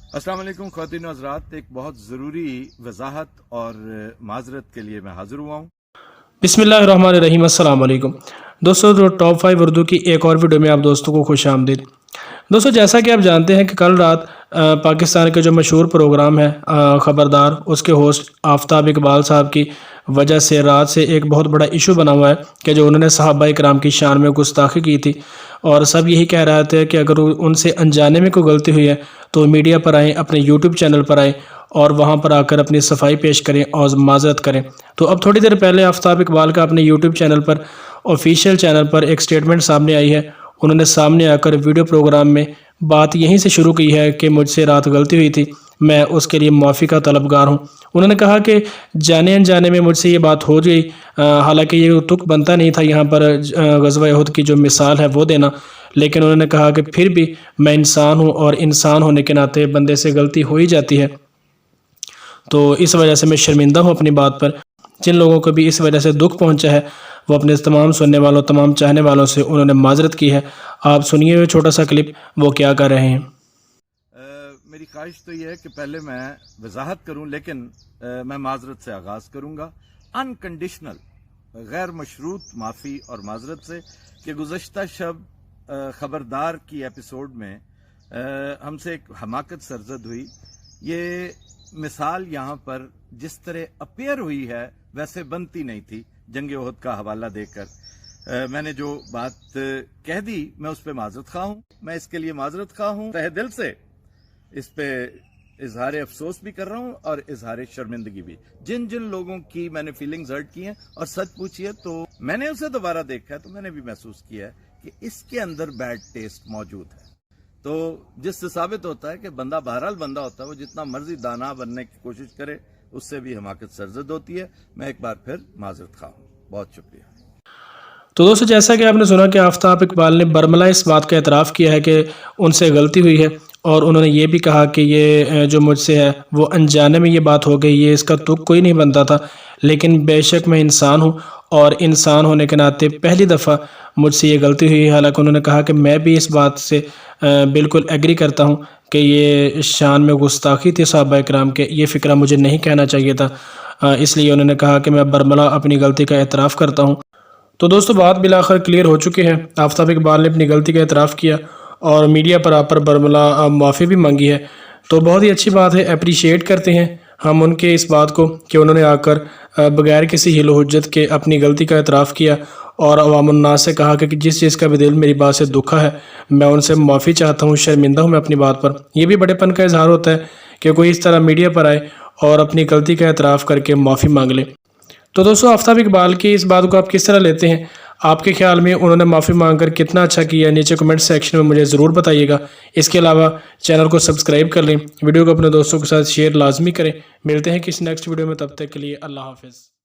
अस्सलाम वालेकुम ख़वातीन व हज़रात, एक बहुत ज़रूरी वजाहत और माजरत के लिए मैं हाज़िर हुआ हूँ। बिस्मिल्लाहिर्रहमानिर्रहीम। अस्सलाम वालेकुम दोस्तों, तो टॉप 5 उर्दू की एक और वीडियो में आप दोस्तों को खुश आमदीद। दोस्तों, जैसा कि आप जानते हैं कि कल रात पाकिस्तान के जो मशहूर प्रोग्राम है ख़बरदार, उसके होस्ट आफ्ताब इकबाल साहब की वजह से रात से एक बहुत बड़ा इशू बना हुआ है कि जो उन्होंने सहाबा-ए-किराम की शान में गुस्ताखी की थी। और सब यही कह रहे थे कि अगर उनसे अनजाने में कोई गलती हुई है तो मीडिया पर आएँ, अपने यूट्यूब चैनल पर आएँ और वहाँ पर आकर अपनी सफाई पेश करें और माज़रत करें। तो अब थोड़ी देर पहले आफ्ताब इकबाल का अपने यूट्यूब चैनल पर, ऑफिशियल चैनल पर एक स्टेटमेंट सामने आई है। उन्होंने सामने आकर वीडियो प्रोग्राम में बात यहीं से शुरू की है कि मुझसे रात गलती हुई थी, मैं उसके लिए माफ़ी का तलबगार हूँ। उन्होंने कहा कि जाने अनजाने में मुझसे ये बात हो गई, हालांकि ये तुक बनता नहीं था यहाँ पर ग़ज़वा उहद की जो मिसाल है वो देना, लेकिन उन्होंने कहा कि फिर भी मैं इंसान हूँ और इंसान होने के नाते बंदे से गलती हो ही जाती है। तो इस वजह से मैं शर्मिंदा हूँ अपनी बात पर। जिन लोगों को भी इस वजह से दुख पहुँचा है वो अपने तमाम सुनने वालों, तमाम चाहने वालों से उन्होंने माजरत की है। आप सुनिए हुए छोटा सा क्लिप, वो क्या कर रहे हैं। मेरी ख्वाहिश तो ये है कि पहले मैं वजाहत करूं, लेकिन मैं माजरत से आगाज़ करूंगा, अनकंडीशनल गैर मशरूत माफ़ी और माजरत से, कि गुज़श्ता शब ख़बरदार की एपिसोड में हमसे एक हमाकत सरजद हुई। ये मिसाल यहाँ पर जिस तरह अपेयर हुई है वैसे बनती नहीं थी। जंग उहद का हवाला देकर मैंने जो बात कह दी, मैं उस पर माजरत खा हूँ। मैं इसके लिए माजरत खा हूँ, तहे दिल से इस पे इजहार अफसोस भी कर रहा हूँ और इजहार शर्मिंदगी भी। जिन जिन लोगों की मैंने फीलिंग्स हर्ट की हैं, और सच पूछिए तो मैंने उसे दोबारा देखा है तो मैंने भी महसूस किया है कि इसके अंदर बैड टेस्ट मौजूद है। तो जिससे साबित होता है कि बंदा बहरहाल बंदा होता है, वो जितना मर्जी दाना बनने की कोशिश करे उससे भी हमाकत सरजद होती है। मैं एक बार फिर माजरत खा हूँ, बहुत शुक्रिया। तो दोस्तों, जैसा कि आपने सुना कि आफ्ताब इकबाल ने बरमला इस बात का एतराफ़ किया है कि उनसे गलती हुई है, और उन्होंने ये भी कहा कि ये जो मुझसे है वो अनजाने में ये बात हो गई, ये इसका तुक कोई नहीं बनता था, लेकिन बेशक मैं इंसान हूँ और इंसान होने के नाते पहली दफ़ा मुझसे ये गलती हुई। हालांकि उन्होंने कहा कि मैं भी इस बात से बिल्कुल एग्री करता हूँ कि ये शान में गुस्ताखी थी सहाबा-ए-किराम के, ये फ़िक्रा मुझे नहीं कहना चाहिए था। इसलिए उन्होंने कहा कि मैं बरमला अपनी गलती का एतराफ़ करता हूँ। तो दोस्तों, बात बिलाखिर क्लियर हो चुकी है। आफ्ताब इकबाल ने अपनी गलती का एतराफ़ किया और मीडिया पर आकर बरमला माफ़ी भी मांगी है। तो बहुत ही अच्छी बात है, अप्रिशिएट करते हैं हम उनके इस बात को कि उन्होंने आकर बगैर किसी हिल हुज्जत के अपनी गलती का एतराफ़ किया और अवामुन्नास से कहा कि जिस चीज़ का भी दिल मेरी बात से दुखा है मैं उनसे माफ़ी चाहता हूँ, शर्मिंदा हूँ मैं अपनी बात पर। यह भी बड़ेपन का इजहार होता है कि कोई इस तरह मीडिया पर आए और अपनी गलती का एतराफ़ करके माफ़ी मांग ले। तो दोस्तों, आफ्ताब इकबाल की इस बात को आप किस तरह लेते हैं? आपके ख्याल में उन्होंने माफ़ी मांगकर कितना अच्छा किया? नीचे कमेंट सेक्शन में मुझे ज़रूर बताइएगा। इसके अलावा चैनल को सब्सक्राइब कर लें, वीडियो को अपने दोस्तों के साथ शेयर लाजमी करें। मिलते हैं किसी नेक्स्ट वीडियो में, तब तक के लिए अल्लाह हाफ़िज़।